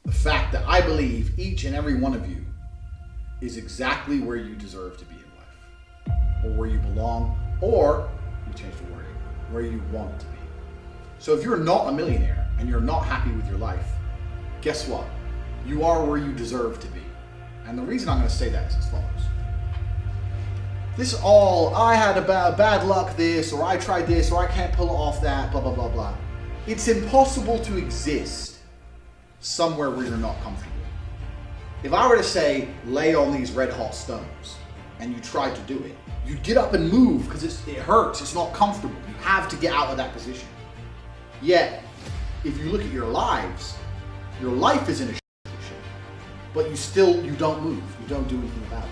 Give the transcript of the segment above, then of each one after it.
the fact that I believe each and every one of you is exactly where you deserve to be in life, or where you belong, or, you change the wording, where you want to be. So if you're not a millionaire and you're not happy with your life, guess what? You are where you deserve to be. And the reason I'm going to say that is as follows. I had a bad luck this, or I tried this, or I can't pull off that, blah, blah, blah, blah. It's impossible to exist somewhere where you're not comfortable. If I were to say, lay on these red hot stones, and you tried to do it, you'd get up and move because it hurts, it's not comfortable. You have to get out of that position. Yet, if you look at your lives, your life is in a position, but you don't move, you don't do anything about it.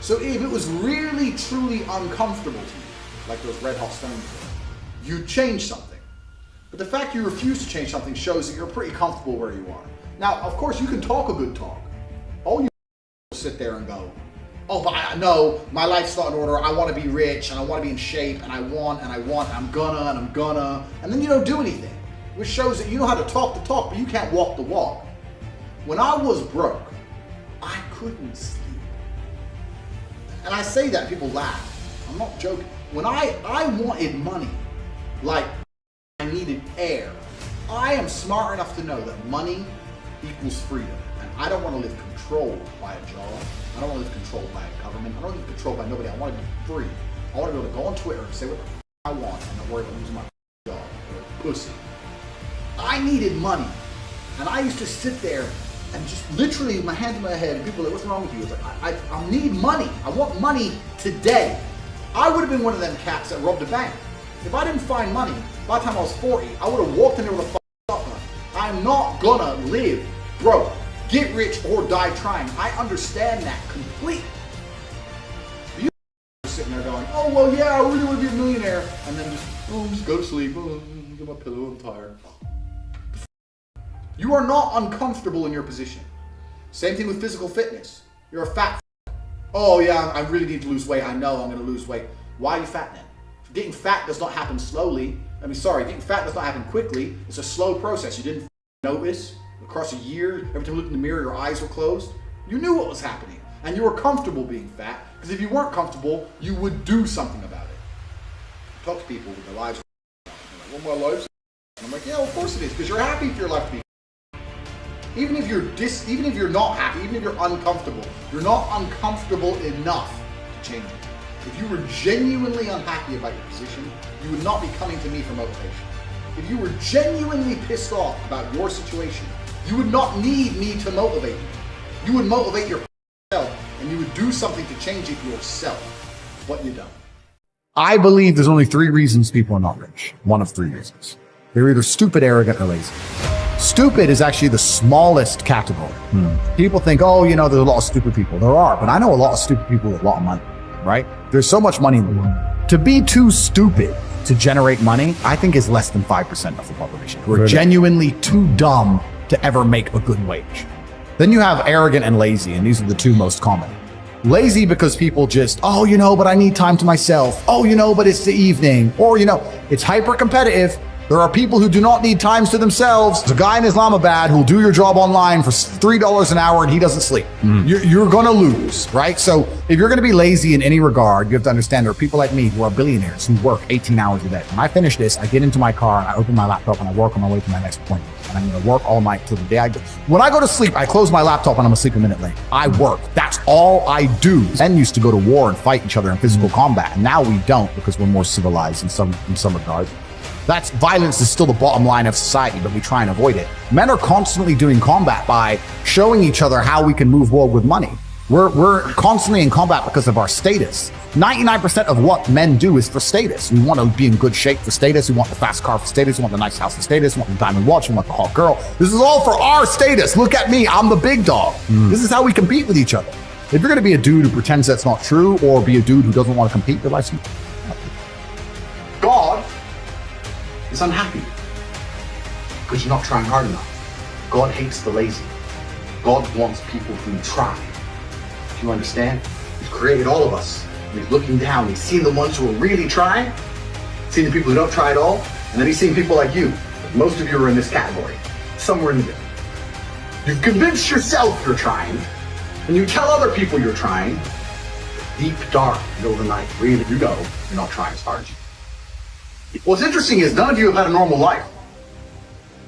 So if it was really, truly uncomfortable to you, like those red hot stones were, you'd change something. But the fact you refuse to change something shows that you're pretty comfortable where you are. Now, of course, you can talk a good talk. All you sit there and go, oh, but I know my life's not in order. I want to be rich and I want to be in shape and I want, and I'm gonna, and then you don't do anything, which shows that you know how to talk the talk, but you can't walk the walk. When I was broke, I couldn't sleep. And I say that, people laugh. I'm not joking. When I wanted money, like I needed air. I am smart enough to know that money equals freedom. And I don't want to live controlled by a job. I don't want to live controlled by a government. I don't want to live controlled by nobody. I want to be free. I want to be able to go on Twitter and say what the I want and not worry about losing my job or pussy. I needed money. And I used to sit there and just literally my hands in my head, and people are like, what's wrong with you? It's like, I need money. I want money today. I would have been one of them cats that robbed a bank. If I didn't find money, by the time I was 40, I would have walked in there with a shotgun. I'm not gonna live broke. Get rich or die trying. I understand that completely. You are sitting there going, oh, well, yeah, I really want to be a millionaire. And then just go to sleep. Oh, get my pillow, I'm tired. You are not uncomfortable in your position. Same thing with physical fitness. You're a fat. Oh yeah, I really need to lose weight. I know I'm going to lose weight. Why are you fat then? Getting fat does not happen slowly. Getting fat does not happen quickly. It's a slow process. You didn't notice across a year, every time you looked in the mirror, your eyes were closed. You knew what was happening, and you were comfortable being fat, because if you weren't comfortable, you would do something about it. Talk to people with their lives. They're like, well, my life's. And I'm like, yeah, well, of course it is, because you're happy for your life to be. Even if you're not happy, even if you're uncomfortable, you're not uncomfortable enough to change it. If you were genuinely unhappy about your position, you would not be coming to me for motivation. If you were genuinely pissed off about your situation, you would not need me to motivate you. You would motivate yourself, and you would do something to change it yourself, but you don't. I believe there's only 3 reasons people are not rich. One of 3 reasons. They're either stupid, arrogant, or lazy. Stupid is actually the smallest category. People think, oh, there's a lot of stupid people. There are, but I know a lot of stupid people with a lot of money, right? There's so much money in the world. To be too stupid to generate money, I think is less than 5% of the population who are genuinely too dumb to ever make a good wage. Then you have arrogant and lazy, and these are the 2 most common. Lazy because people just, oh, but I need time to myself. Oh, but it's the evening. Or, it's hyper competitive. There are people who do not need times to themselves. There's a guy in Islamabad who'll do your job online for $3 an hour and he doesn't sleep. You're going to lose, right? So if you're going to be lazy in any regard, you have to understand there are people like me who are billionaires who work 18 hours a day. When I finish this, I get into my car and I open my laptop and I work on my way to my next appointment. And I'm going to work all night till the day I go. When I go to sleep, I close my laptop and I'm asleep a minute late. I work. That's all I do. Men used to go to war and fight each other in physical combat. And now we don't because we're more civilized in some regards. Violence is still the bottom line of society, but we try and avoid it. Men are constantly doing combat by showing each other how we can move world with money. We're constantly in combat because of our status. 99% of what men do is for status. We want to be in good shape for status. We want the fast car for status. We want the nice house for status. We want the diamond watch. We want the hot girl. This is all for our status. Look at me. I'm the big dog. This is how we compete with each other. If you're going to be a dude who pretends that's not true, or be a dude who doesn't want to compete, your life's God is unhappy because you're not trying hard enough. God hates the lazy. God wants people who try. Do you understand? He's created all of us. And he's looking down. He's seen the ones who are really trying, seen the people who don't try at all, and then he's seen people like you. Most of you are in this category, somewhere in the middle. You've convinced yourself you're trying, and you tell other people you're trying. Deep, dark, middle of the night, really, you know you're not trying as hard as you. What's interesting is none of you have had a normal life.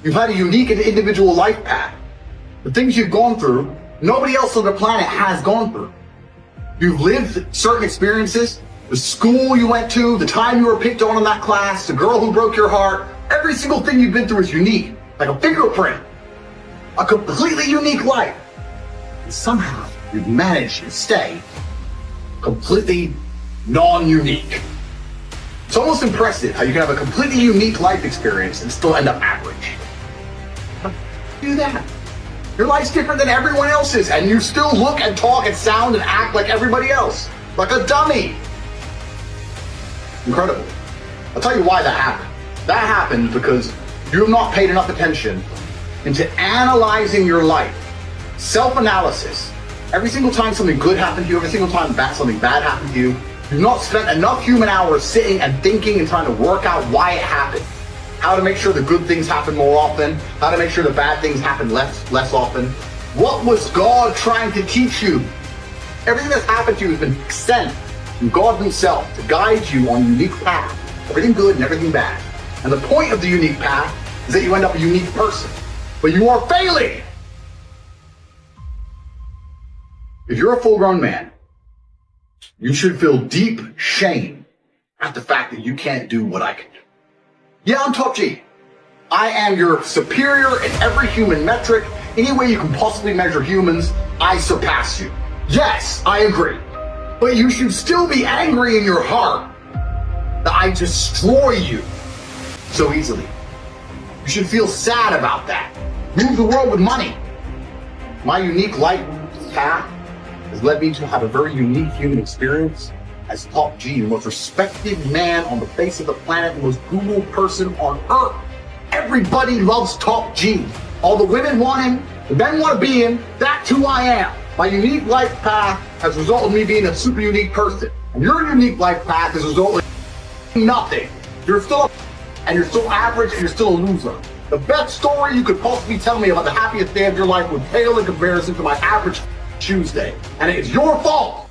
You've had a unique and individual life path. The things you've gone through, nobody else on the planet has gone through. You've lived certain experiences, the school you went to, the time you were picked on in that class, the girl who broke your heart. Every single thing you've been through is unique, like a fingerprint. A completely unique life. And somehow you've managed to stay completely non-unique. It's almost impressive how you can have a completely unique life experience and still end up average. How do you do that? Your life's different than everyone else's, and you still look and talk and sound and act like everybody else. Like a dummy. Incredible. I'll tell you why that happened. That happened because you have not paid enough attention into analyzing your life. Self-analysis. Every single time something good happened to you, every single time something bad happened to you, you've not spent enough human hours sitting and thinking and trying to work out why it happened. How to make sure the good things happen more often, how to make sure the bad things happen less often. What was God trying to teach you? Everything that's happened to you has been sent from God himself to guide you on a unique path. Everything good and everything bad. And the point of the unique path is that you end up a unique person. But you are failing! If you're a full-grown man, you should feel deep shame at the fact that you can't do what I can do. Yeah, I'm top G. I am your superior in every human metric. Any way you can possibly measure humans, I surpass you. Yes, I agree. But you should still be angry in your heart that I destroy you so easily. You should feel sad about that. Move the world with money. My unique life path has led me to have a very unique human experience as top G, the most respected man on the face of the planet, the most Googled person on earth. Everybody loves top G. All the women want him, the men want to be him. That's who I am. My unique life path has resulted in me being a super unique person. And your unique life path has resulted in nothing. You're still and you're still average and you're still a loser. The best story you could possibly tell me about the happiest day of your life would pale in comparison to my average Tuesday. And it is your fault.